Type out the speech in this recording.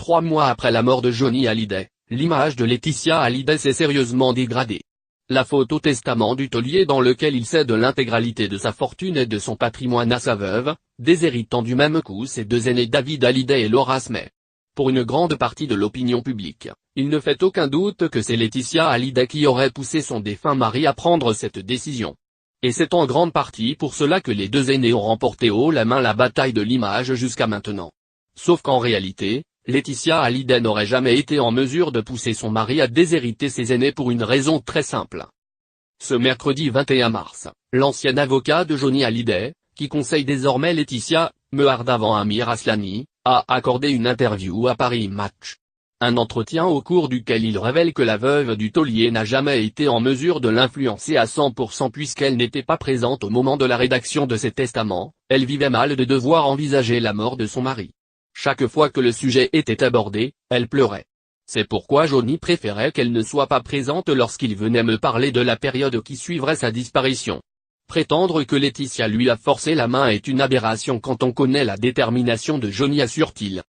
3 mois après la mort de Johnny Hallyday, l'image de Laetitia Hallyday s'est sérieusement dégradée. La photo testament du taulier dans lequel il cède l'intégralité de sa fortune et de son patrimoine à sa veuve, déshéritant du même coup ses deux aînés David Hallyday et Laura Smith. Pour une grande partie de l'opinion publique, il ne fait aucun doute que c'est Laetitia Hallyday qui aurait poussé son défunt mari à prendre cette décision. Et c'est en grande partie pour cela que les deux aînés ont remporté haut la main la bataille de l'image jusqu'à maintenant. Sauf qu'en réalité, Laetitia Hallyday n'aurait jamais été en mesure de pousser son mari à déshériter ses aînés pour une raison très simple. Ce mercredi 21 mars, l'ancien avocat de Johnny Hallyday, qui conseille désormais Laetitia, meurt avant Amir Aslani, a accordé une interview à Paris Match. Un entretien au cours duquel il révèle que la veuve du taulier n'a jamais été en mesure de l'influencer à 100% puisqu'elle n'était pas présente au moment de la rédaction de ses testaments, elle vivait mal de devoir envisager la mort de son mari. Chaque fois que le sujet était abordé, elle pleurait. C'est pourquoi Johnny préférait qu'elle ne soit pas présente lorsqu'il venait me parler de la période qui suivrait sa disparition. Prétendre que Laetitia lui a forcé la main est une aberration quand on connaît la détermination de Johnny, assure-t-il.